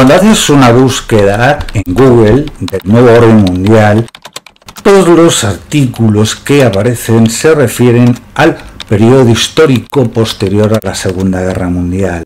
Cuando haces una búsqueda en Google del nuevo orden mundial, todos los artículos que aparecen se refieren al periodo histórico posterior a la Segunda Guerra Mundial.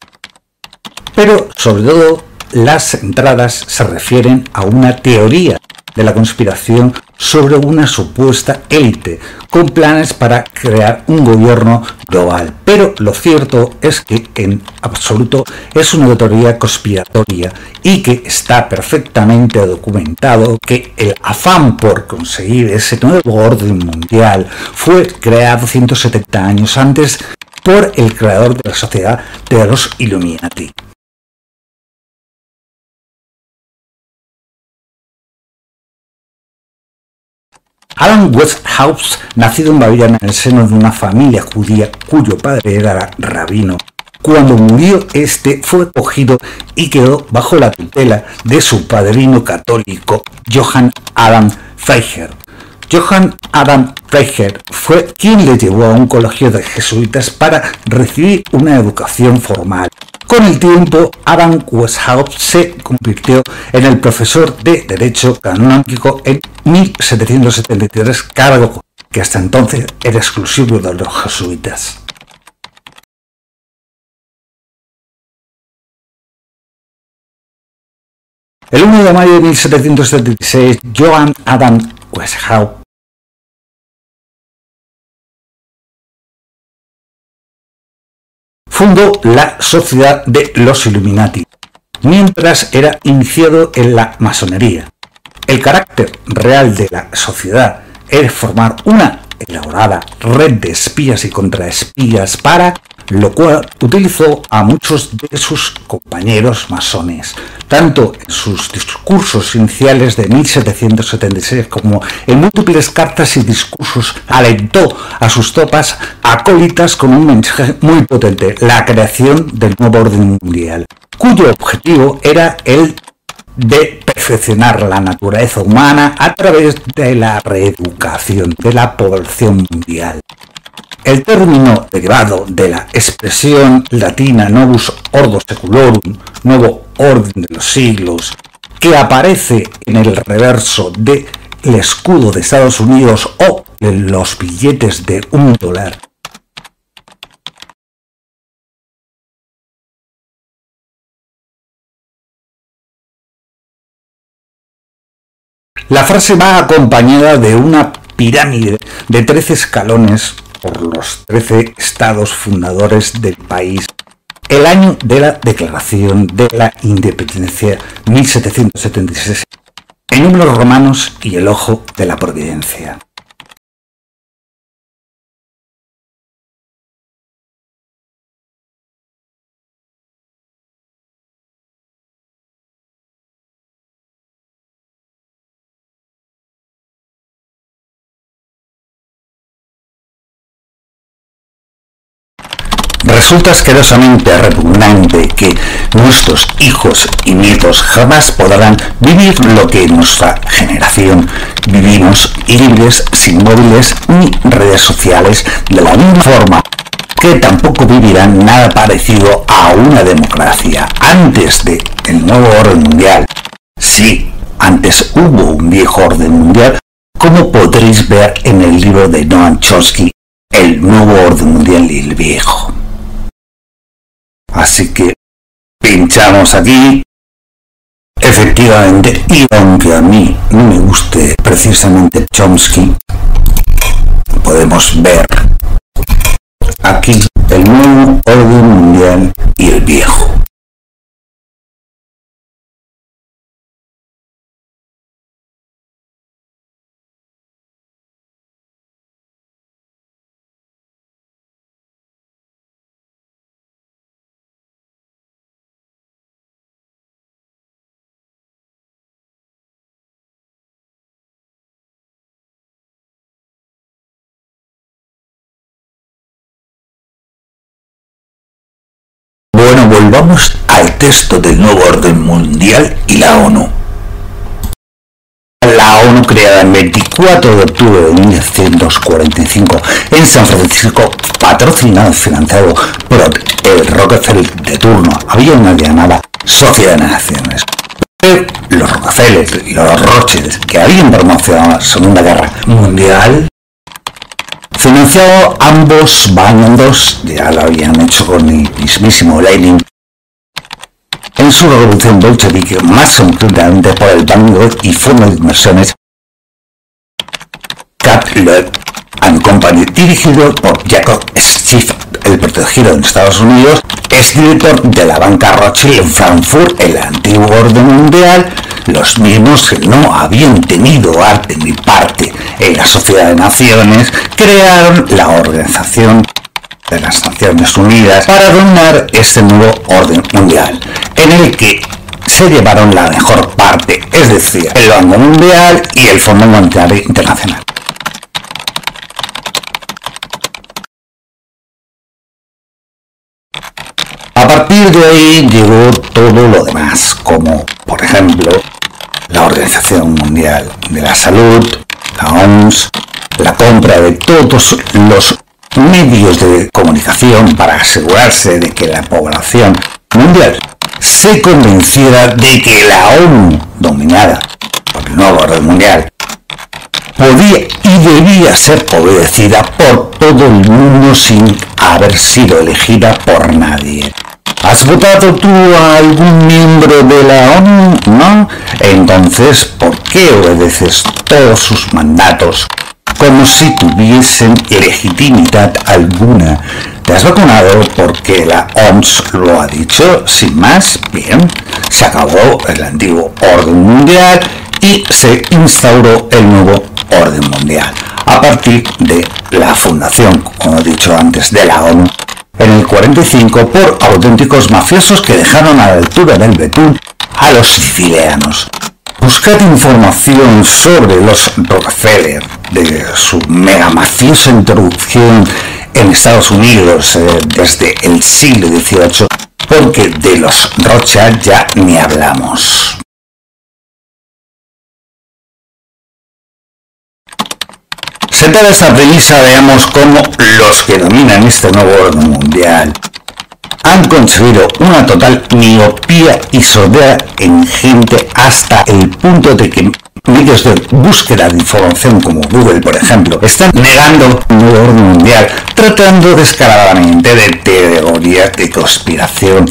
Pero, sobre todo, las entradas se refieren a una teoría de la conspiración sobre una supuesta élite con planes para crear un gobierno global. Pero lo cierto es que en absoluto es una teoría conspiratoria y que está perfectamente documentado que el afán por conseguir ese nuevo orden mundial fue creado 170 años antes por el creador de la sociedad de los Illuminati. Adam Weishaupt, nacido en Baviera en el seno de una familia judía cuyo padre era rabino, cuando murió este fue cogido y quedó bajo la tutela de su padrino católico, Johann Adam Freiherr. Johann Adam Freiherr fue quien le llevó a un colegio de jesuitas para recibir una educación formal. Con el tiempo, Adam Weishaupt se convirtió en el profesor de Derecho Canónico en 1773, cargo que hasta entonces era exclusivo de los jesuitas. El 1 de mayo de 1776, Johann Adam Weishaupt fundó la Sociedad de los Illuminati, mientras era iniciado en la masonería. El carácter real de la sociedad es formar una elaborada red de espías y contraespías, para lo cual utilizó a muchos de sus compañeros masones, tanto en sus discursos iniciales de 1776 como en múltiples cartas y discursos. Alentó a sus tropas acólitas con un mensaje muy potente: la creación del nuevo orden mundial, cuyo objetivo era el de perfeccionar la naturaleza humana a través de la reeducación de la población mundial. El término derivado de la expresión latina Novus Ordo Seculorum, nuevo orden de los siglos, que aparece en el reverso del escudo de Estados Unidos o en los billetes de $1, la frase va acompañada de una pirámide de 13 escalones por los 13 estados fundadores del país. El año de la Declaración de la Independencia, 1776, en números romanos y el ojo de la providencia. Resulta asquerosamente repugnante que nuestros hijos y nietos jamás podrán vivir lo que nuestra generación vivimos, libres, sin móviles ni redes sociales, de la misma forma que tampoco vivirán nada parecido a una democracia antes del nuevo orden mundial. Sí, antes hubo un viejo orden mundial, como podréis ver en el libro de Noam Chomsky, El nuevo orden mundial y el viejo. Así que pinchamos aquí. Efectivamente, y aunque a mí no me guste precisamente Chomsky, podemos ver aquí el nuevo orden mundial y el viejo. Bueno, volvamos al texto del nuevo orden mundial y la ONU. La ONU, creada el 24 de octubre de 1945 en San Francisco, patrocinado y financiado por el Rockefeller de turno, había una llamada sociedad de naciones. Los Rockefeller y los Rothschild, que habían promocionado la Segunda Guerra Mundial, financiado ambos bandos, ya lo habían hecho con el mismísimo Lenin, en su revolución bolchevique, más concretamente por el Banco y Fondo de Inversiones Capital and Company, dirigido por Jacob Schiff, el protegido en Estados Unidos, es director de la banca Rothschild en Frankfurt, el antiguo orden mundial, los mismos que no habían tenido arte ni parte en la Sociedad de Naciones, crearon la Organización de las Naciones Unidas para dominar este nuevo orden mundial, en el que se llevaron la mejor parte, es decir, el Banco Mundial y el Fondo Monetario Internacional. A partir de ahí llegó todo lo demás, como por ejemplo la Organización Mundial de la Salud, la OMS, la compra de todos los medios de comunicación para asegurarse de que la población mundial se convenciera de que la ONU, dominada por el nuevo orden mundial, podía y debía ser obedecida por todo el mundo sin haber sido elegida por nadie. ¿Has votado tú a algún miembro de la ONU? ¿No? Entonces, ¿por qué obedeces todos sus mandatos como si tuviesen legitimidad alguna? ¿Te has vacunado porque la OMS lo ha dicho? Sin más, bien, se acabó el antiguo orden mundial y se instauró el nuevo orden mundial a partir de la fundación, como he dicho antes, de la ONU en el 45 por auténticos mafiosos que dejaron a la altura del betún a los sicilianos. Buscad información sobre los Rockefeller, de su mega mafiosa introducción en Estados Unidos desde el siglo XVIII, porque de los Rothschild ya ni hablamos. Sentada esta premisa, veamos cómo los que dominan este nuevo orden mundial han conseguido una total miopía y sordera en gente hasta el punto de que medios de búsqueda de información como Google, por ejemplo, están negando un nuevo orden mundial, tratando descaradamente de teorías de conspiración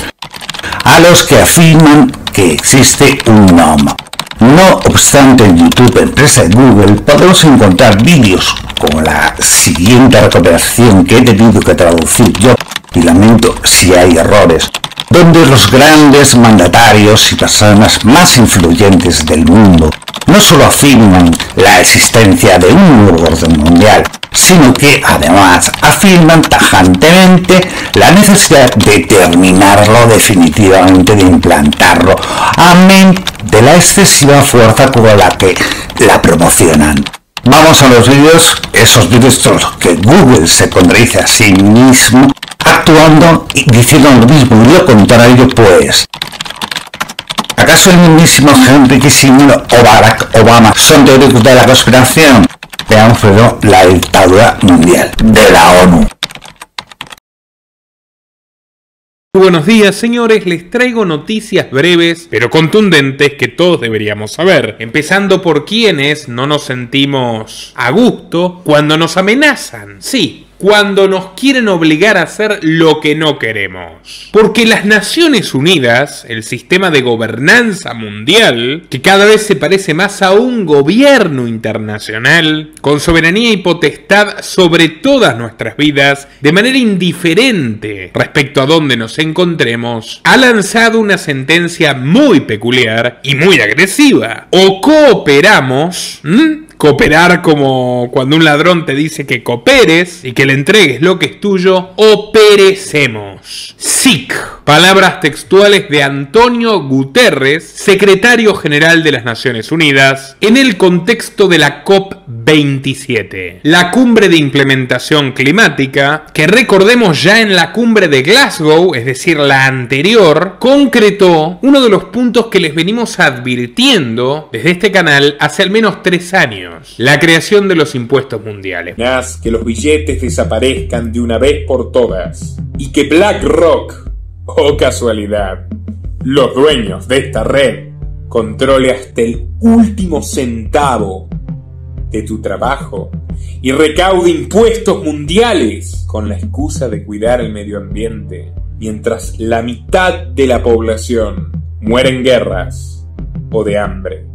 a los que afirman que existe un gnomo. No obstante, en YouTube, empresa de Google, podemos encontrar vídeos como la siguiente recopilación que he tenido que traducir yo, y lamento si hay errores, donde los grandes mandatarios y personas más influyentes del mundo no solo afirman la existencia de un nuevo orden mundial, sino que además afirman tajantemente la necesidad de terminarlo definitivamente, de implantarlo, amén de la excesiva fuerza con la que la promocionan. Vamos a los vídeos, esos vídeos en los que Google se contradice a sí mismo, actuando y diciendo lo mismo y lo contrario, pues. ¿Acaso el mismísimo Henry Kissinger o Barack Obama son teóricos de la conspiración? Veamos primero la dictadura mundial de la ONU. Buenos días, señores, les traigo noticias breves pero contundentes que todos deberíamos saber, empezando por quienes no nos sentimos a gusto cuando nos amenazan, sí, cuando nos quieren obligar a hacer lo que no queremos. Porque las Naciones Unidas, el sistema de gobernanza mundial, que cada vez se parece más a un gobierno internacional, con soberanía y potestad sobre todas nuestras vidas, de manera indiferente respecto a dónde nos encontremos, ha lanzado una sentencia muy peculiar y muy agresiva. O cooperamos, cooperar como cuando un ladrón te dice que cooperes y que le entregues lo que es tuyo, o perecemos. SIC, palabras textuales de Antonio Guterres, secretario general de las Naciones Unidas, en el contexto de la COP27, la cumbre de implementación climática, que recordemos ya en la cumbre de Glasgow, es decir, la anterior, concretó uno de los puntos que les venimos advirtiendo desde este canal hace al menos 3 años. La creación de los impuestos mundiales. Que los billetes desaparezcan de una vez por todas. Y que BlackRock, oh casualidad, los dueños de esta red controle hasta el último centavo de tu trabajo y recaude impuestos mundiales con la excusa de cuidar el medio ambiente, mientras la mitad de la población muere en guerras o de hambre.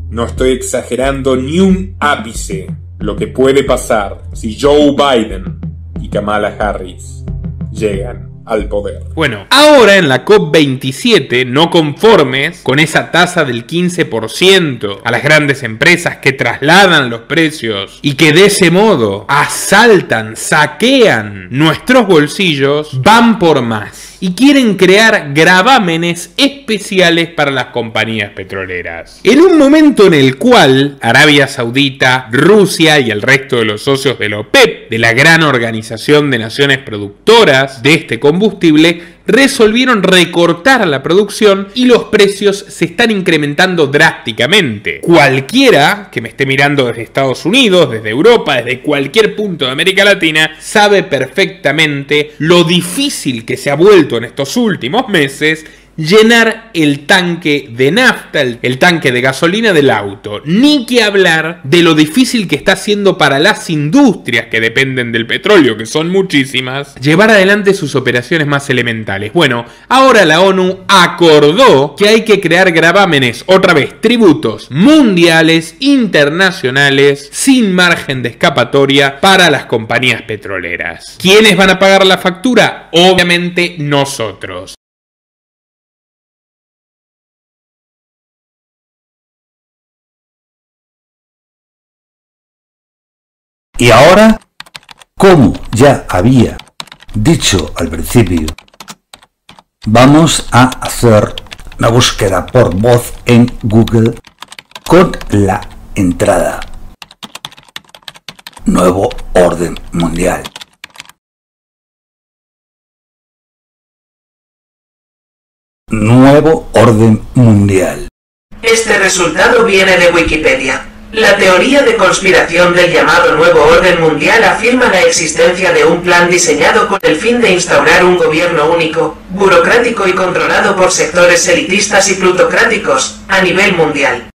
No estoy exagerando ni un ápice lo que puede pasar si Joe Biden y Kamala Harris llegan al poder. Bueno, ahora en la COP27, no conformes con esa tasa del 15% a las grandes empresas que trasladan los precios y que de ese modo asaltan, saquean nuestros bolsillos, van por más y quieren crear gravámenes especiales para las compañías petroleras. En un momento en el cual Arabia Saudita, Rusia y el resto de los socios de la OPEP, de la gran organización de naciones productoras de este combustible, resolvieron recortar la producción y los precios se están incrementando drásticamente. Cualquiera que me esté mirando desde Estados Unidos, desde Europa, desde cualquier punto de América Latina, sabe perfectamente lo difícil que se ha vuelto en estos últimos meses llenar el tanque de nafta, el tanque de gasolina del auto. Ni que hablar de lo difícil que está siendo para las industrias que dependen del petróleo, que son muchísimas, llevar adelante sus operaciones más elementales. Bueno, ahora la ONU acordó que hay que crear gravámenes, otra vez, tributos mundiales, internacionales, sin margen de escapatoria para las compañías petroleras. ¿Quiénes van a pagar la factura? Obviamente nosotros. Y ahora, como ya había dicho al principio, vamos a hacer una búsqueda por voz en Google con la entrada Nuevo Orden Mundial. Nuevo Orden Mundial. Este resultado viene de Wikipedia. La teoría de conspiración del llamado Nuevo Orden Mundial afirma la existencia de un plan diseñado con el fin de instaurar un gobierno único, burocrático y controlado por sectores elitistas y plutocráticos, a nivel mundial.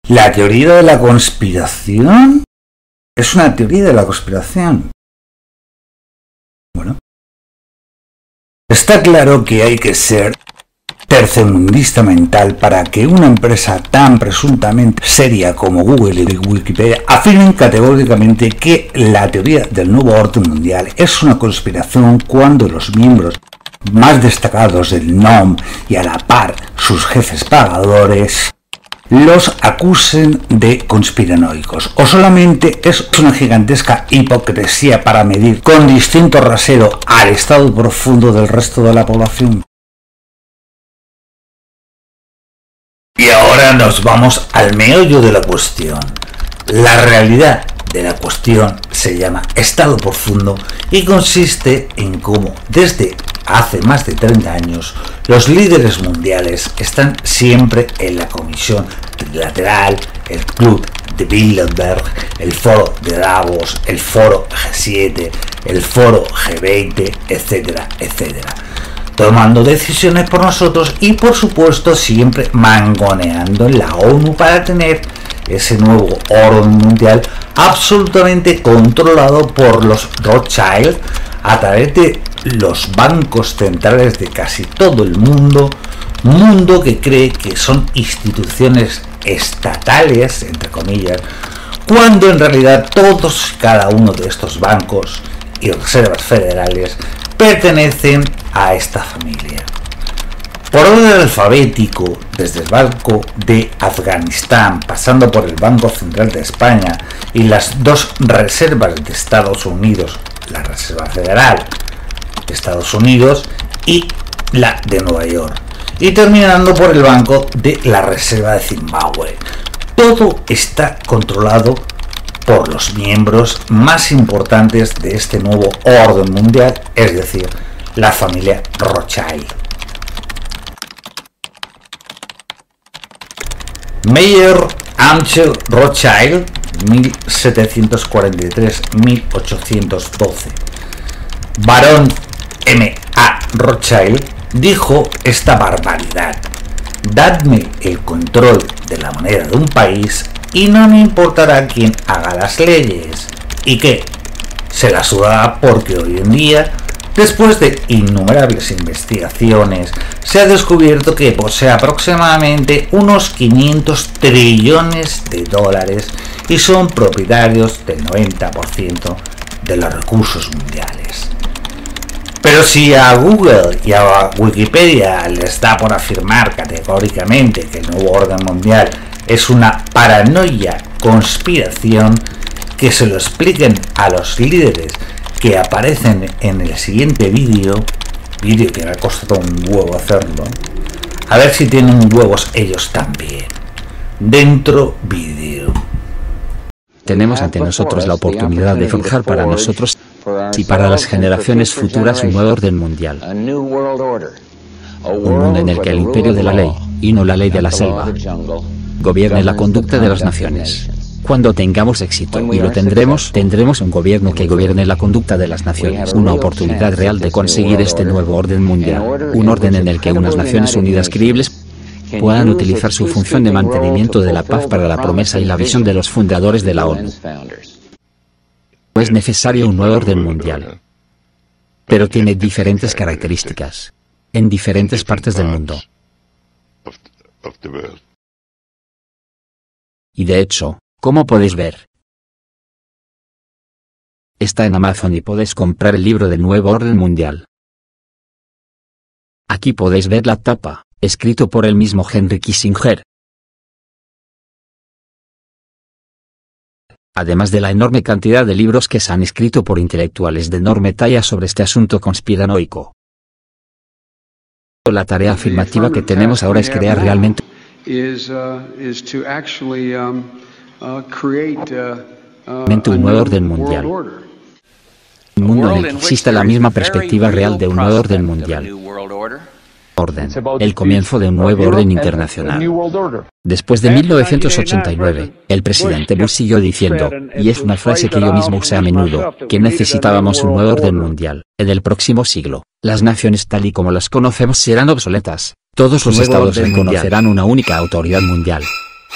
¿La teoría de la conspiración? Es una teoría de la conspiración. Bueno. Está claro que hay que ser tercermundista mental para que una empresa tan presuntamente seria como Google y Wikipedia afirmen categóricamente que la teoría del nuevo orden mundial es una conspiración cuando los miembros más destacados del NOM y a la par sus jefes pagadores los acusen de conspiranoicos, o solamente es una gigantesca hipocresía para medir con distinto rasero al estado profundo del resto de la población. Y ahora nos vamos al meollo de la cuestión. La realidad de la cuestión se llama estado profundo y consiste en cómo desde hace más de 30 años los líderes mundiales están siempre en la Comisión Trilateral, el Club de Bilderberg, el Foro de Davos, el Foro G7, el Foro G20, etcétera, etcétera, tomando decisiones por nosotros y por supuesto siempre mangoneando en la ONU para tener ese nuevo orden mundial absolutamente controlado por los Rothschild a través de los bancos centrales de casi todo el mundo que cree que son instituciones estatales, entre comillas, cuando en realidad todos y cada uno de estos bancos y reservas federales pertenecen a esta familia. Por orden alfabético, desde el Banco de Afganistán, pasando por el Banco Central de España y las dos reservas de Estados Unidos, la Reserva Federal de Estados Unidos y la de Nueva York, y terminando por el Banco de la Reserva de Zimbabue. Todo está controlado por los miembros más importantes de este nuevo orden mundial, es decir, la familia Rothschild. Mayer Amschel Rothschild, 1743-1812. Barón M.A. Rothschild, dijo esta barbaridad: dadme el control de la moneda de un país y no me importará quién haga las leyes. ¿Y qué? Se la suda, porque hoy en día, después de innumerables investigaciones, se ha descubierto que posee aproximadamente unos 500 trillones de dólares y son propietarios del 90% de los recursos mundiales. Pero si a Google y a Wikipedia les da por afirmar categóricamente que el nuevo orden mundial es una paranoia conspiración, que se lo expliquen a los líderes que aparecen en el siguiente vídeo que me ha costado un huevo hacerlo, a ver si tienen huevos ellos también. Dentro vídeo. Tenemos ante nosotros la oportunidad de forjar para nosotros y para las generaciones futuras un nuevo orden mundial. Un mundo en el que el imperio de la ley, y no la ley de la selva, gobierne la conducta de las naciones. Cuando tengamos éxito, y lo tendremos un gobierno que gobierne la conducta de las naciones, una oportunidad real de conseguir este nuevo orden mundial, un orden en el que unas Naciones Unidas creíbles puedan utilizar su función de mantenimiento de la paz para la promesa y la visión de los fundadores de la ONU. Es necesario un nuevo orden mundial, pero tiene diferentes características en diferentes partes del mundo. Y de hecho, como podéis ver, está en Amazon y podéis comprar el libro del nuevo orden mundial. Aquí podéis ver la tapa, escrito por el mismo Henry Kissinger. Además de la enorme cantidad de libros que se han escrito por intelectuales de enorme talla sobre este asunto conspiranoico. La tarea afirmativa que tenemos ahora es crear realmente un nuevo orden mundial. Un mundo en el que exista la misma perspectiva real de un nuevo orden mundial. El comienzo de un nuevo orden internacional. Después de 1989, el presidente Bush siguió diciendo, y es una frase que yo mismo usé a menudo, que necesitábamos un nuevo orden mundial. En el próximo siglo, las naciones tal y como las conocemos serán obsoletas. Todos los estados reconocerán una única autoridad mundial.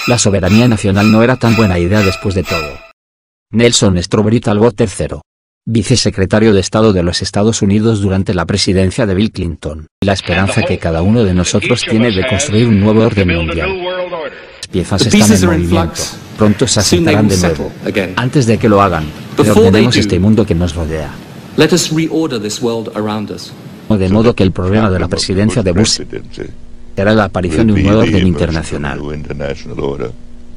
La soberanía nacional no era tan buena idea después de todo. Nelson Strawberry Talbot III, vicesecretario de Estado de los Estados Unidos durante la presidencia de Bill Clinton. La esperanza que cada uno de nosotros tiene de construir un nuevo orden mundial. Las piezas están en movimiento. Pronto se asentarán de nuevo. Antes de que lo hagan, reordenemos este mundo que nos rodea. De modo que el problema de la presidencia de Bush será la aparición de un nuevo orden internacional.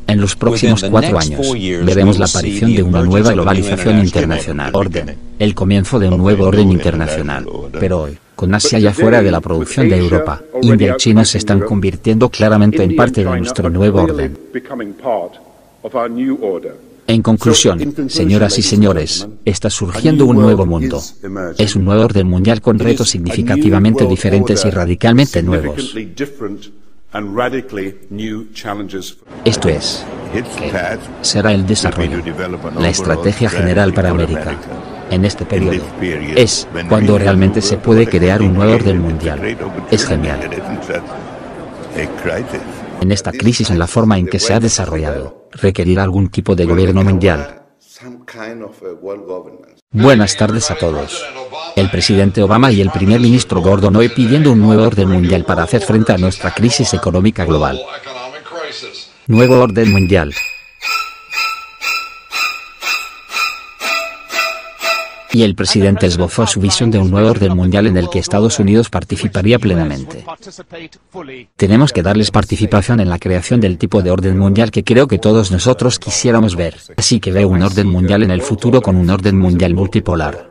En los próximos 4 años, veremos la aparición de una nueva globalización internacional. El comienzo de un nuevo orden internacional. Pero hoy, con Asia ya fuera de la producción de Europa, India y China se están convirtiendo claramente en parte de nuestro nuevo orden. En conclusión, señoras y señores, está surgiendo un nuevo mundo. Es un nuevo orden mundial con retos significativamente diferentes y radicalmente nuevos. Esto es, será el desarrollo, la estrategia general para América. En este periodo, es cuando realmente se puede crear un nuevo orden mundial. Es genial. En esta crisis, en la forma en que se ha desarrollado, requerirá algún tipo de gobierno mundial. Buenas tardes a todos. El presidente Obama y el primer ministro Gordon hoy pidiendo un nuevo orden mundial para hacer frente a nuestra crisis económica global. Nuevo orden mundial. Y el presidente esbozó su visión de un nuevo orden mundial en el que Estados Unidos participaría plenamente. Tenemos que darles participación en la creación del tipo de orden mundial que creo que todos nosotros quisiéramos ver. Así que veo un orden mundial en el futuro con un orden mundial multipolar.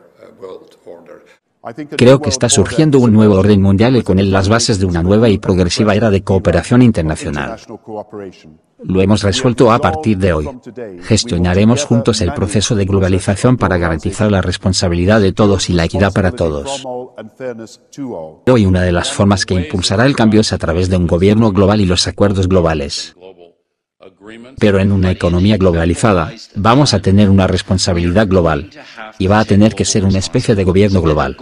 Creo que está surgiendo un nuevo orden mundial y con él las bases de una nueva y progresiva era de cooperación internacional. Lo hemos resuelto a partir de hoy. Gestionaremos juntos el proceso de globalización para garantizar la responsabilidad de todos y la equidad para todos. Hoy una de las formas que impulsará el cambio es a través de un gobierno global y los acuerdos globales. Pero en una economía globalizada, vamos a tener una responsabilidad global. Y va a tener que ser una especie de gobierno global.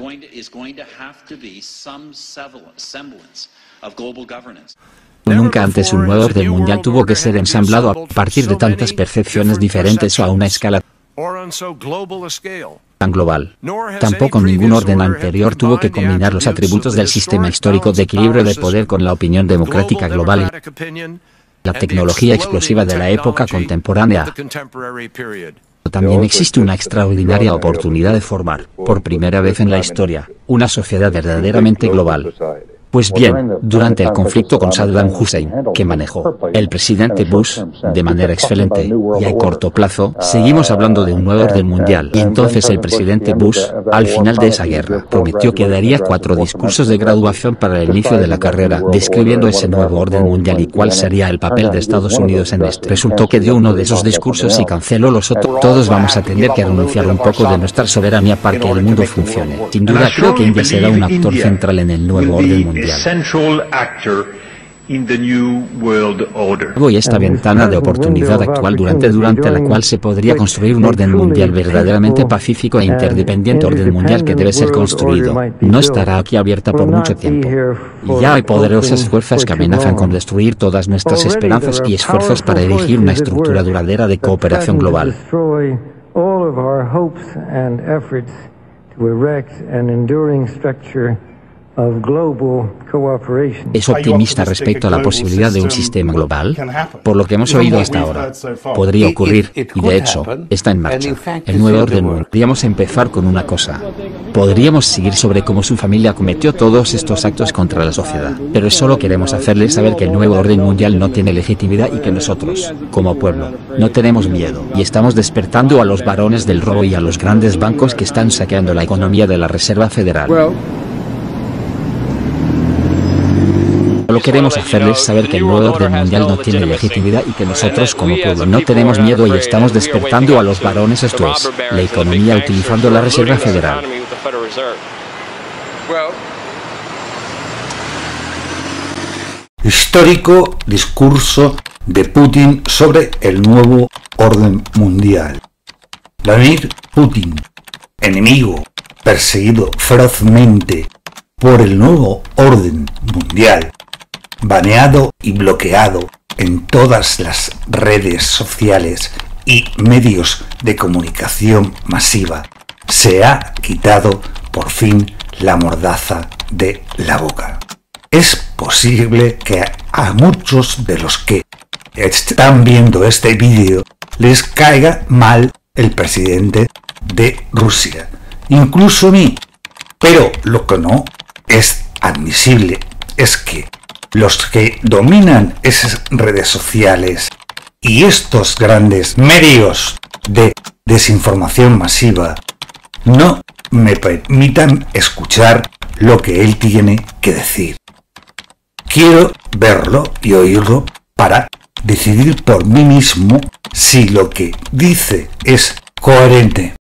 Nunca antes un nuevo orden mundial tuvo que ser ensamblado a partir de tantas percepciones diferentes o a una escala tan global. Tampoco ningún orden anterior tuvo que combinar los atributos del sistema histórico de equilibrio de poder con la opinión democrática global y la tecnología explosiva de la época contemporánea. También existe una extraordinaria oportunidad de formar, por primera vez en la historia, una sociedad verdaderamente global. Pues bien, durante el conflicto con Saddam Hussein, que manejó el presidente Bush de manera excelente y a corto plazo, seguimos hablando de un nuevo orden mundial. Y entonces el presidente Bush, al final de esa guerra, prometió que daría 4 discursos de graduación para el inicio de la carrera, describiendo ese nuevo orden mundial y cuál sería el papel de Estados Unidos en este. Resultó que dio uno de esos discursos y canceló los otros. Todos vamos a tener que renunciar un poco de nuestra soberanía para que el mundo funcione. Sin duda creo que India será un actor central en el nuevo orden mundial. Y esta ventana de oportunidad actual durante la cual se podría construir un orden mundial verdaderamente pacífico e interdependiente, orden mundial que debe ser construido, no estará aquí abierta por mucho tiempo. Y ya hay poderosas fuerzas que amenazan con destruir todas nuestras esperanzas y esfuerzos para erigir una estructura duradera de cooperación global. ¿Es optimista respecto a la posibilidad de un sistema global? Por lo que hemos oído hasta ahora, podría ocurrir, y de hecho, está en marcha, el nuevo orden mundial. Podríamos empezar con una cosa. Podríamos seguir sobre cómo su familia cometió todos estos actos contra la sociedad. Pero solo queremos hacerles saber que el nuevo orden mundial no tiene legitimidad y que nosotros, como pueblo, no tenemos miedo. Y estamos despertando a los varones del robo y a los grandes bancos que están saqueando la economía de la Reserva Federal. Solo queremos hacerles saber que el nuevo orden mundial no tiene legitimidad y que nosotros como pueblo no tenemos miedo y estamos despertando a los varones, esto es, la economía utilizando la Reserva Federal. Histórico discurso de Putin sobre el nuevo orden mundial. Vladimir Putin, enemigo, perseguido ferozmente por el nuevo orden mundial, baneado y bloqueado en todas las redes sociales y medios de comunicación masiva, se ha quitado por fin la mordaza de la boca. Es posible que a muchos de los que están viendo este vídeo les caiga mal el presidente de Rusia, incluso a mí, pero lo que no es admisible es que los que dominan esas redes sociales y estos grandes medios de desinformación masiva no me permitan escuchar lo que él tiene que decir. Quiero verlo y oírlo para decidir por mí mismo si lo que dice es coherente.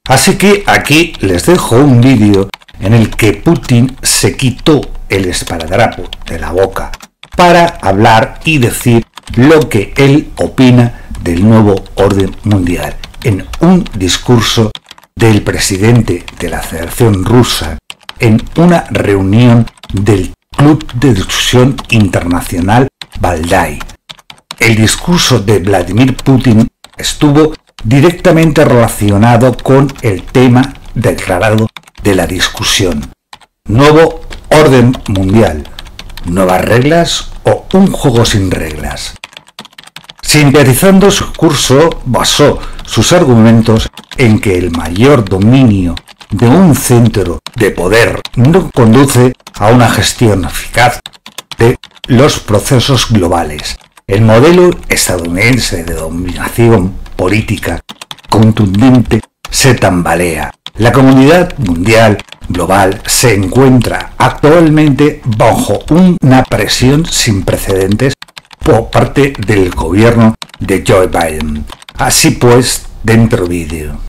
Así que aquí les dejo un vídeo en el que Putin se quitó el esparadrapo de la boca para hablar y decir lo que él opina del nuevo orden mundial en un discurso del presidente de la Federación Rusa en una reunión del Club de Discusión Internacional Valdai. El discurso de Vladimir Putin estuvo directamente relacionado con el tema declarado de la discusión: nuevo orden mundial, nuevas reglas o un juego sin reglas. Sintetizando su curso, basó sus argumentos en que el mayor dominio de un centro de poder no conduce a una gestión eficaz de los procesos globales. El modelo estadounidense de dominación política contundente se tambalea. La comunidad mundial global se encuentra actualmente bajo una presión sin precedentes por parte del gobierno de Joe Biden. Así pues, dentro vídeo.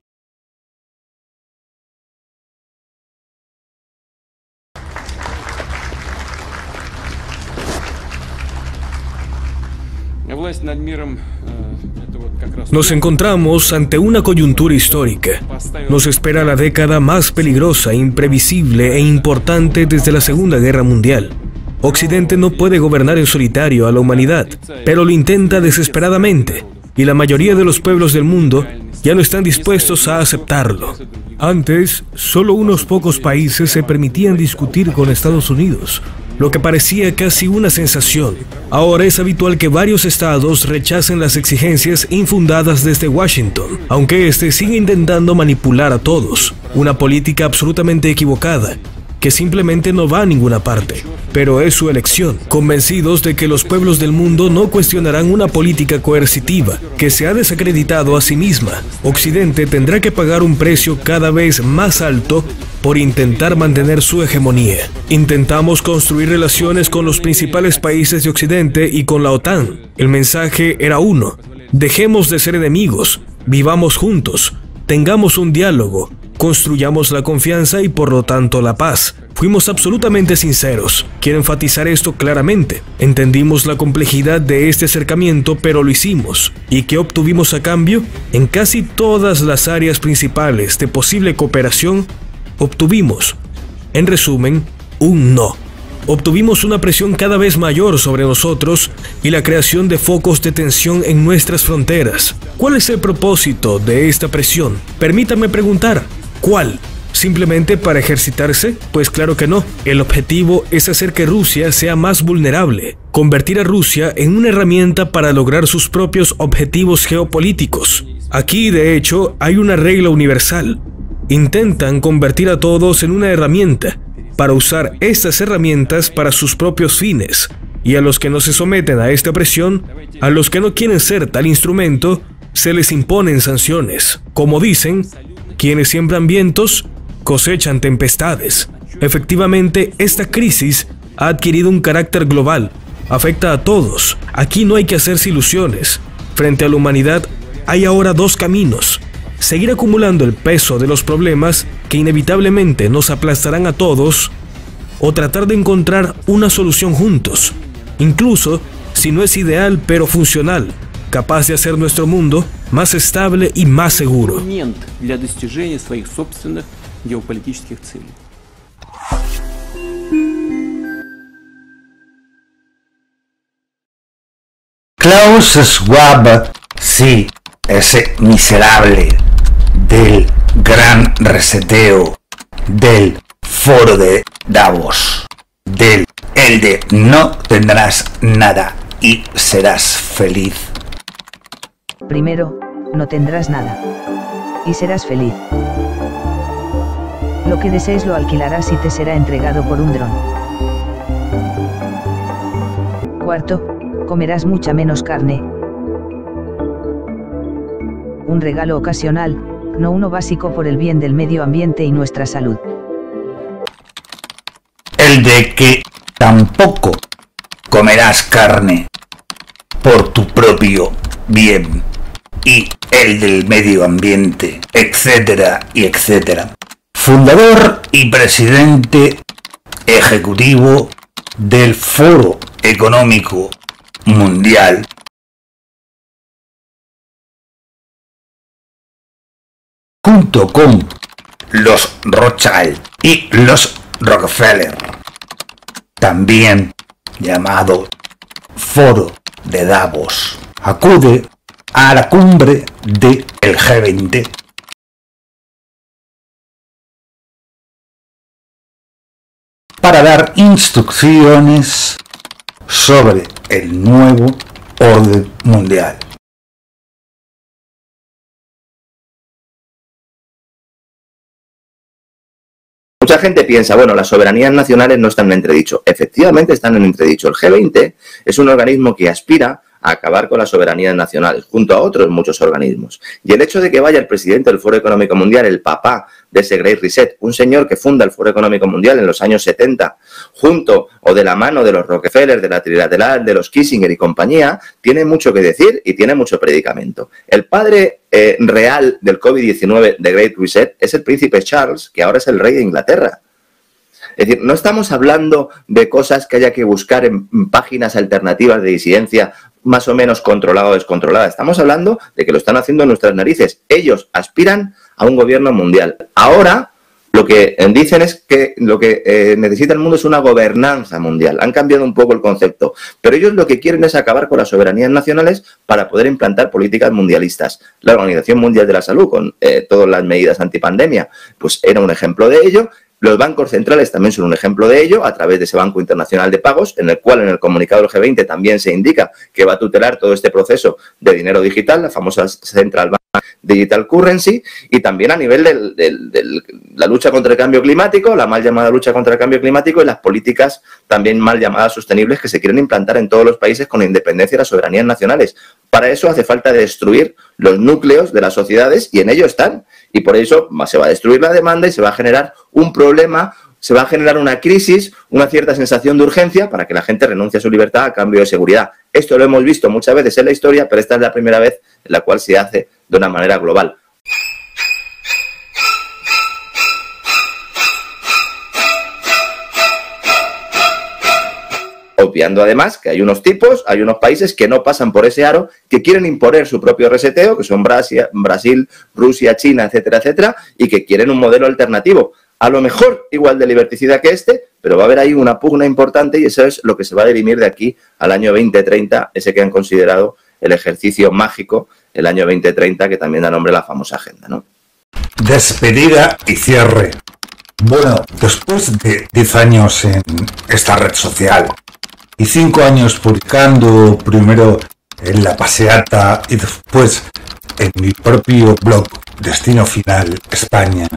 Nos encontramos ante una coyuntura histórica. Nos espera la década más peligrosa, imprevisible e importante desde la Segunda Guerra Mundial. Occidente no puede gobernar en solitario a la humanidad, pero lo intenta desesperadamente, y la mayoría de los pueblos del mundo ya no están dispuestos a aceptarlo. Antes, solo unos pocos países se permitían discutir con Estados Unidos, lo que parecía casi una sensación. Ahora es habitual que varios estados rechacen las exigencias infundadas desde Washington, aunque éste sigue intentando manipular a todos. Una política absolutamente equivocada, que simplemente no va a ninguna parte. Pero es su elección, convencidos de que los pueblos del mundo no cuestionarán una política coercitiva que se ha desacreditado a sí misma. Occidente tendrá que pagar un precio cada vez más alto por intentar mantener su hegemonía. Intentamos construir relaciones con los principales países de Occidente y con la OTAN. El mensaje era uno: dejemos de ser enemigos, vivamos juntos, tengamos un diálogo, construyamos la confianza y por lo tanto la paz. Fuimos absolutamente sinceros. Quiero enfatizar esto claramente. Entendimos la complejidad de este acercamiento, pero lo hicimos. ¿Y qué obtuvimos a cambio? En casi todas las áreas principales de posible cooperación, obtuvimos, en resumen, un no. Obtuvimos una presión cada vez mayor sobre nosotros y la creación de focos de tensión en nuestras fronteras. ¿Cuál es el propósito de esta presión? Permítame preguntar, ¿cuál? ¿Simplemente para ejercitarse? Pues claro que no. El objetivo es hacer que Rusia sea más vulnerable, convertir a Rusia en una herramienta para lograr sus propios objetivos geopolíticos. Aquí, de hecho, hay una regla universal. Intentan convertir a todos en una herramienta, para usar estas herramientas para sus propios fines, y a los que no se someten a esta presión, a los que no quieren ser tal instrumento, se les imponen sanciones. Como dicen, quienes siembran vientos, cosechan tempestades. Efectivamente, esta crisis ha adquirido un carácter global, afecta a todos. Aquí no hay que hacerse ilusiones. Frente a la humanidad, hay ahora dos caminos: seguir acumulando el peso de los problemas que inevitablemente nos aplastarán a todos, o tratar de encontrar una solución juntos, incluso si no es ideal pero funcional, capaz de hacer nuestro mundo más estable y más seguro. Klaus Schwab, sí, ese miserable del gran reseteo, del foro de Davos, el de no tendrás nada y serás feliz. Primero, no tendrás nada y serás feliz. Lo que desees lo alquilarás y te será entregado por un dron. Cuarto, comerás mucha menos carne. Un regalo ocasional, no uno básico, por el bien del medio ambiente y nuestra salud. El de que tampoco comerás carne por tu propio bien, y el del medio ambiente, etcétera y etcétera. Fundador y presidente ejecutivo del Foro Económico Mundial, junto con los Rothschild y los Rockefeller, también llamado Foro de Davos, acude a la cumbre del G20 para dar instrucciones sobre el nuevo orden mundial. Mucha gente piensa, bueno, las soberanías nacionales no están en entredicho. Efectivamente están en entredicho. El G20 es un organismo que aspira a acabar con las soberanías nacionales, junto a otros muchos organismos. Y el hecho de que vaya el presidente del Foro Económico Mundial, el papá de ese Great Reset, un señor que funda el Foro Económico Mundial en los años 70, junto o de la mano de los Rockefeller, de la trilateral, de los Kissinger y compañía, tiene mucho que decir y tiene mucho predicamento. El padre real del COVID-19 de Great Reset es el príncipe Charles, que ahora es el rey de Inglaterra. Es decir, no estamos hablando de cosas que haya que buscar en páginas alternativas de disidencia más o menos controlada o descontrolada. Estamos hablando de que lo están haciendo en nuestras narices. Ellos aspiran a un gobierno mundial. Ahora lo que dicen es que lo que necesita el mundo es una gobernanza mundial. Han cambiado un poco el concepto, pero ellos lo que quieren es acabar con las soberanías nacionales para poder implantar políticas mundialistas. La Organización Mundial de la Salud, con todas las medidas antipandemia, pues era un ejemplo de ello. Los bancos centrales también son un ejemplo de ello, a través de ese Banco Internacional de Pagos, en el cual en el comunicado del G20 también se indica que va a tutelar todo este proceso de dinero digital, la famosa Central Bank Digital Currency, y también a nivel de la lucha contra el cambio climático, la mal llamada lucha contra el cambio climático, y las políticas también mal llamadas sostenibles que se quieren implantar en todos los países con independencia de las soberanías nacionales. Para eso hace falta destruir los núcleos de las sociedades, y en ello están. Y por eso se va a destruir la demanda y se va a generar un problema, se va a generar una crisis, una cierta sensación de urgencia para que la gente renuncie a su libertad a cambio de seguridad. Esto lo hemos visto muchas veces en la historia, pero esta es la primera vez en la cual se hace de una manera global. Obviando además que hay unos tipos, hay unos países que no pasan por ese aro, que quieren imponer su propio reseteo, que son Brasil, Rusia, China, etcétera, etcétera, y que quieren un modelo alternativo. A lo mejor igual de liberticida que este, pero va a haber ahí una pugna importante, y eso es lo que se va a dirimir de aquí al año 2030, ese que han considerado el ejercicio mágico, el año 2030, que también da nombre a la famosa agenda, ¿no? Despedida y cierre. Bueno, después de 10 años en esta red social y 5 años publicando primero en La Paseata y después en mi propio blog Destino Final España,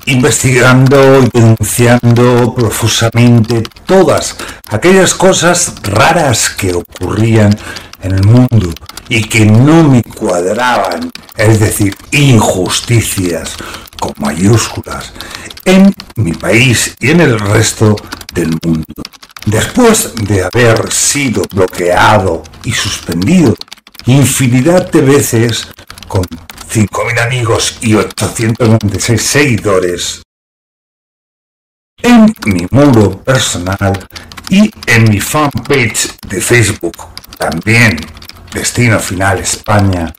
investigando y denunciando profusamente todas aquellas cosas raras que ocurrían en el mundo y que no me cuadraban, es decir, injusticias con mayúsculas, en mi país y en el resto del mundo. Después de haber sido bloqueado y suspendido infinidad de veces con 5.000 amigos y 896 seguidores en mi muro personal y en mi fanpage de Facebook, también Destino Final España,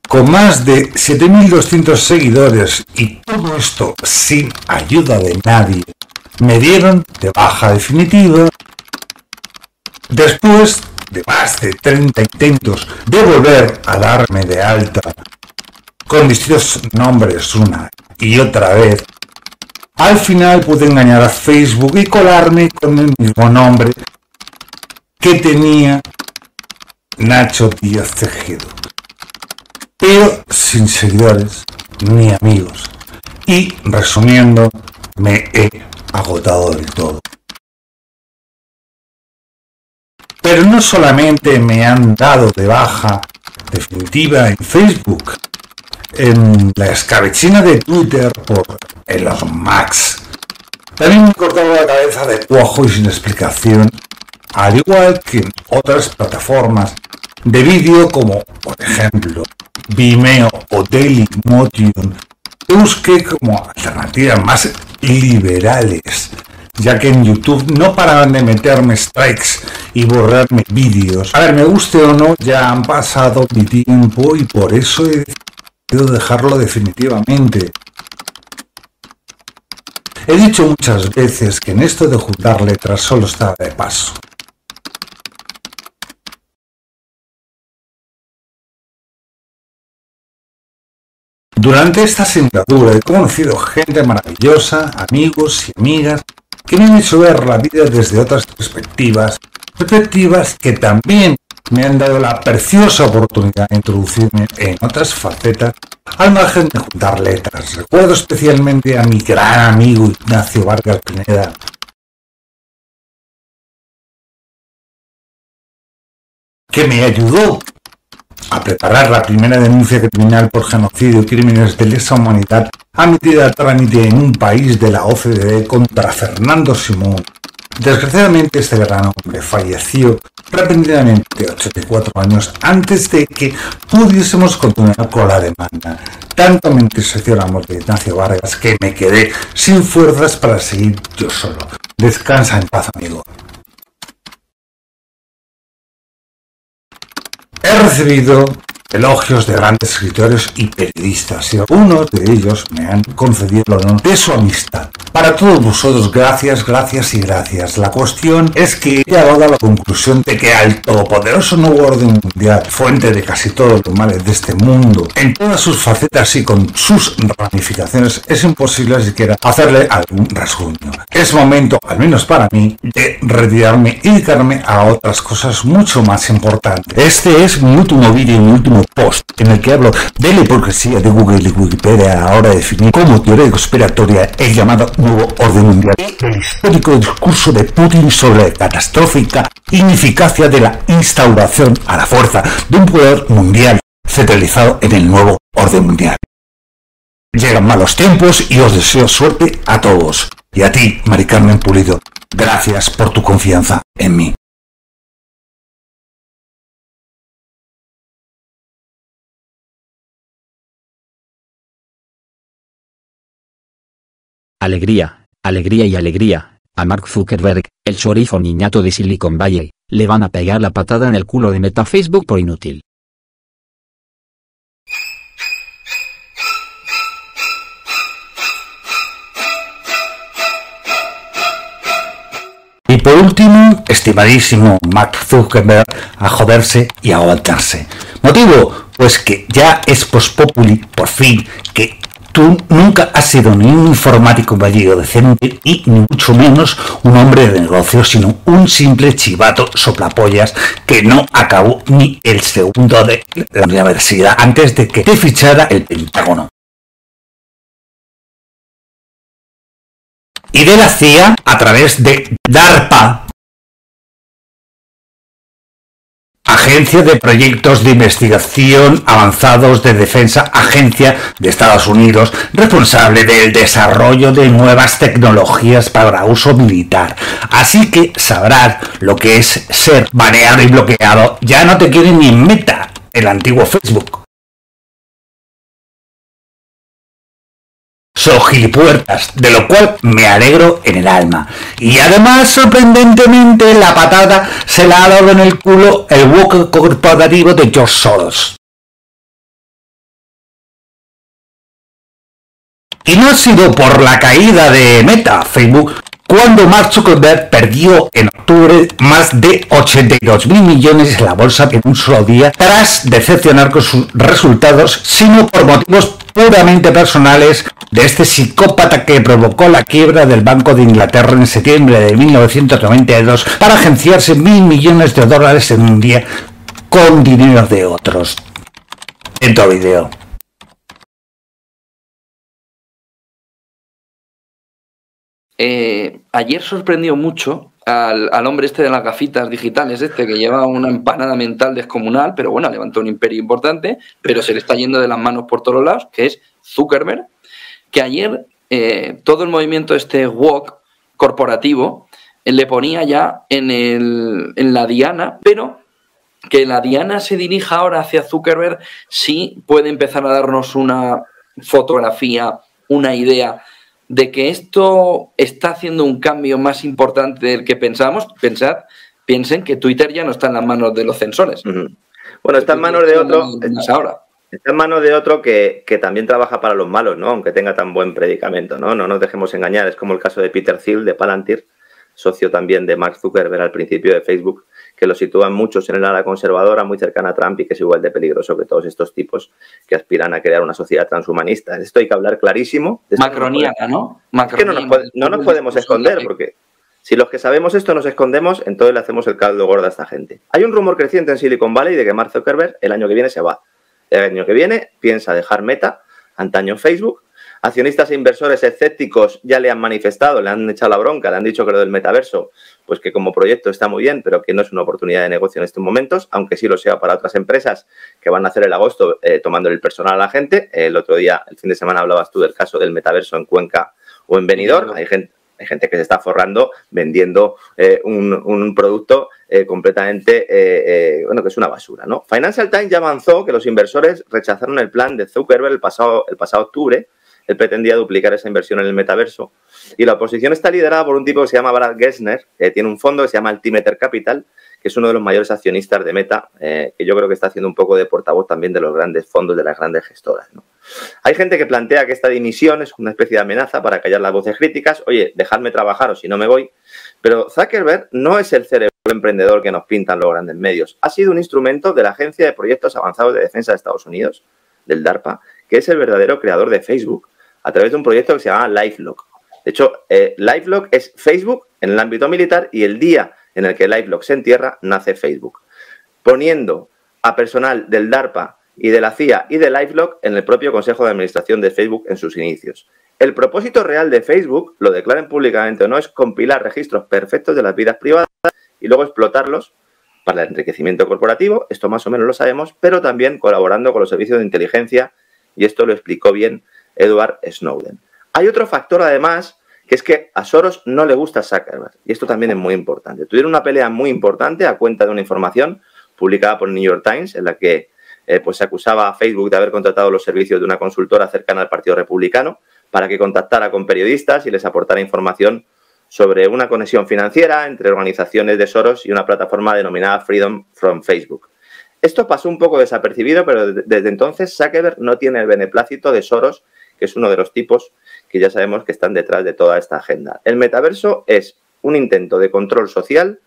con más de 7.200 seguidores, y todo esto sin ayuda de nadie, me dieron de baja definitiva después de más de 30 intentos de volver a darme de alta con distintos nombres una y otra vez. Al final pude engañar a Facebook y colarme con el mismo nombre que tenía Nacho Díaz Tejedo, pero sin seguidores ni amigos. Y resumiendo, me he agotado del todo. Pero no solamente me han dado de baja definitiva en Facebook, en la escabechina de Twitter por Elon Musk, también me han cortado la cabeza de cuajo y sin explicación, al igual que en otras plataformas de vídeo como, por ejemplo, Vimeo o Dailymotion, que busqué como alternativas más liberales, ya que en YouTube no paraban de meterme strikes y borrarme vídeos. A ver, me guste o no, ya han pasado mi tiempo y por eso he decidido dejarlo definitivamente. He dicho muchas veces que en esto de juntar letras solo estaba de paso. Durante esta singladura he conocido gente maravillosa, amigos y amigas que me han hecho ver la vida desde otras perspectivas que también me han dado la preciosa oportunidad de introducirme en otras facetas al margen de juntar letras. Recuerdo especialmente a mi gran amigo Ignacio Vargas Pineda, que me ayudó a preparar la primera denuncia criminal por genocidio y crímenes de lesa humanidad admitida a trámite en un país de la OCDE contra Fernando Simón. Desgraciadamente este gran hombre falleció repentinamente a 84 años antes de que pudiésemos continuar con la demanda. Tanto me entristeció la muerte de Ignacio Vargas que me quedé sin fuerzas para seguir yo solo. Descansa en paz, amigo. He recibido elogios de grandes escritores y periodistas, y algunos de ellos me han concedido el honor de su amistad. Para todos vosotros, gracias, gracias y gracias. La cuestión es que he llegado a la conclusión de que al todopoderoso nuevo orden mundial, fuente de casi todos los males de este mundo, en todas sus facetas y con sus ramificaciones, es imposible siquiera hacerle algún rasguño. Es momento, al menos para mí, de retirarme y dedicarme a otras cosas mucho más importantes. Este es mi último vídeo y mi último post en el que hablo de la hipocresía de Google y Wikipedia a la hora de definir como teoría conspiratoria el llamado nuevo orden mundial y el histórico discurso de Putin sobre la catastrófica ineficacia de la instauración a la fuerza de un poder mundial centralizado en el nuevo orden mundial. Llegan malos tiempos y os deseo suerte a todos. Y a ti, Mari Carmen Pulido, gracias por tu confianza en mí. Alegría, alegría y alegría. A Mark Zuckerberg, el shorifo niñato de Silicon Valley, le van a pegar la patada en el culo de Meta Facebook por inútil. Y por último, estimadísimo Mark Zuckerberg, a joderse y a aguantarse. Motivo, pues que ya es post populi, por fin, que tú nunca has sido ni un informático vallido decente y ni mucho menos un hombre de negocios, sino un simple chivato soplapollas que no acabó ni el segundo de la universidad antes de que te fichara el Pentágono. Y de la CIA a través de DARPA, Agencia de Proyectos de Investigación Avanzados de Defensa, agencia de Estados Unidos, responsable del desarrollo de nuevas tecnologías para uso militar. Así que sabrás lo que es ser baneado y bloqueado. Ya no te quieren ni en Meta, el antiguo Facebook. Son gilipuertas, de lo cual me alegro en el alma. Y además, sorprendentemente, la patada se la ha dado en el culo el woke corporativo de George Soros. Y no ha sido por la caída de Meta, Facebook, cuando Mark Zuckerberg perdió en octubre más de 82.000 millones en la bolsa en un solo día, tras decepcionar con sus resultados, sino por motivos puramente personales de este psicópata que provocó la quiebra del Banco de Inglaterra en septiembre de 1992 para agenciarse 1.000 millones de dólares en un día con dinero de otros. Dentro vídeo. Ayer sorprendió mucho al hombre este de las gafitas digitales, que lleva una empanada mental descomunal, pero bueno, levantó un imperio importante, pero se le está yendo de las manos por todos lados, que es Zuckerberg, que ayer todo el movimiento woke corporativo le ponía ya en la diana, pero que la diana se dirija ahora hacia Zuckerberg sí puede empezar a darnos una fotografía, una idea de que esto está haciendo un cambio más importante del que pensábamos. Piensen que Twitter ya no está en las manos de los censores. Bueno, está en manos de otro. Está en manos de otro que también trabaja para los malos, ¿no? Aunque tenga tan buen predicamento, ¿no? No nos dejemos engañar. Es como el caso de Peter Thiel de Palantir, socio también de Mark Zuckerberg al principio de Facebook, que lo sitúan muchos en el ala conservadora, muy cercana a Trump y que es igual de peligroso que todos estos tipos que aspiran a crear una sociedad transhumanista. De esto hay que hablar clarísimo. Macroniana, ¿no? Es que no nos podemos esconder, porque si los que sabemos esto nos escondemos, entonces le hacemos el caldo gordo a esta gente. Hay un rumor creciente en Silicon Valley de que Mark Zuckerberg el año que viene se va. El año que viene piensa dejar Meta, antaño Facebook. Accionistas e inversores escépticos ya le han manifestado, le han echado la bronca, le han dicho que lo del metaverso, pues que como proyecto está muy bien, pero que no es una oportunidad de negocio en estos momentos, aunque sí lo sea para otras empresas que van a hacer el agosto tomando el personal a la gente. El otro día, el fin de semana, hablabas tú del caso del metaverso en Cuenca o en Benidorm. Hay gente que se está forrando vendiendo un producto completamente, bueno, que es una basura, ¿no? Financial Times ya avanzó que los inversores rechazaron el plan de Zuckerberg el pasado octubre, Él pretendía duplicar esa inversión en el metaverso. Y la oposición está liderada por un tipo que se llama Brad Gessner, que tiene un fondo que se llama Altimeter Capital, que es uno de los mayores accionistas de Meta, que yo creo que está haciendo un poco de portavoz también de los grandes fondos, de las grandes gestoras, ¿no? Hay gente que plantea que esta dimisión es una especie de amenaza para callar las voces críticas. Oye, dejadme trabajar o si no me voy. Pero Zuckerberg no es el cerebro emprendedor que nos pintan los grandes medios. Ha sido un instrumento de la Agencia de Proyectos Avanzados de Defensa de Estados Unidos, del DARPA, que es el verdadero creador de Facebook, a través de un proyecto que se llama LifeLock. De hecho, LifeLock es Facebook en el ámbito militar y el día en el que LifeLock se entierra, nace Facebook, poniendo a personal del DARPA y de la CIA y de LifeLock en el propio Consejo de Administración de Facebook en sus inicios. El propósito real de Facebook, lo declaren públicamente o no, es compilar registros perfectos de las vidas privadas y luego explotarlos para el enriquecimiento corporativo, esto más o menos lo sabemos, pero también colaborando con los servicios de inteligencia, y esto lo explicó bien Edward Snowden. Hay otro factor además, que es que a Soros no le gusta Zuckerberg, y esto también es muy importante. Tuvieron una pelea muy importante a cuenta de una información publicada por el New York Times, en la que pues se acusaba a Facebook de haber contratado los servicios de una consultora cercana al Partido Republicano para que contactara con periodistas y les aportara información sobre una conexión financiera entre organizaciones de Soros y una plataforma denominada Freedom from Facebook. Esto pasó un poco desapercibido, pero desde entonces Zuckerberg no tiene el beneplácito de Soros, que es uno de los tipos que ya sabemos que están detrás de toda esta agenda. El metaverso es un intento de control social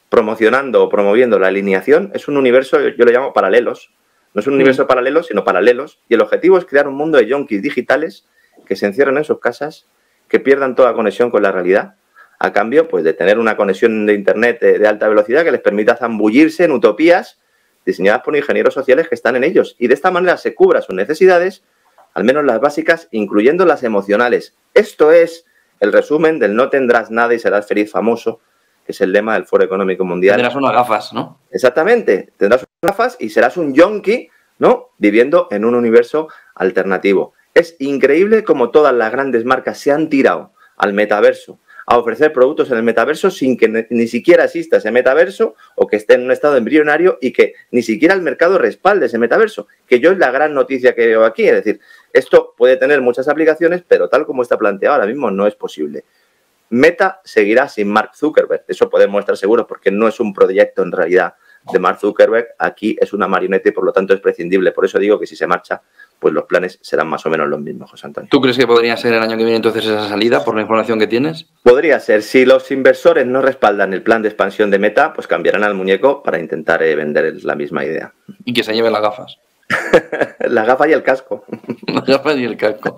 promocionando o promoviendo la alineación. Es un universo, yo lo llamo paralelos. No es un universo paralelo, sino paralelos. Y el objetivo es crear un mundo de yonkis digitales que se encierren en sus casas, que pierdan toda conexión con la realidad, a cambio pues, de tener una conexión de Internet de alta velocidad que les permita zambullirse en utopías diseñadas por ingenieros sociales que están en ellos. Y de esta manera se cubra sus necesidades, al menos las básicas, incluyendo las emocionales. Esto es el resumen del no tendrás nada y serás feliz famoso, que es el lema del Foro Económico Mundial. Tendrás unas gafas, ¿no? Exactamente. Tendrás unas gafas y serás un yonki, ¿no? Viviendo en un universo alternativo. Es increíble cómo todas las grandes marcas se han tirado al metaverso, a ofrecer productos en el metaverso sin que ni siquiera exista ese metaverso o que esté en un estado embrionario y que ni siquiera el mercado respalde ese metaverso, que yo es la gran noticia que veo aquí. Es decir, esto puede tener muchas aplicaciones, pero tal como está planteado ahora mismo no es posible. Meta seguirá sin Mark Zuckerberg, eso podemos estar seguros porque no es un proyecto en realidad de Mark Zuckerberg, aquí es una marioneta y por lo tanto es prescindible. Por eso digo que si se marcha, pues los planes serán más o menos los mismos, José Antonio. ¿Tú crees que podría ser el año que viene entonces esa salida por la información que tienes? Podría ser. Si los inversores no respaldan el plan de expansión de Meta, pues cambiarán al muñeco para intentar vender la misma idea. Y que se lleven las gafas. Las gafas y el casco. Las gafas y el casco.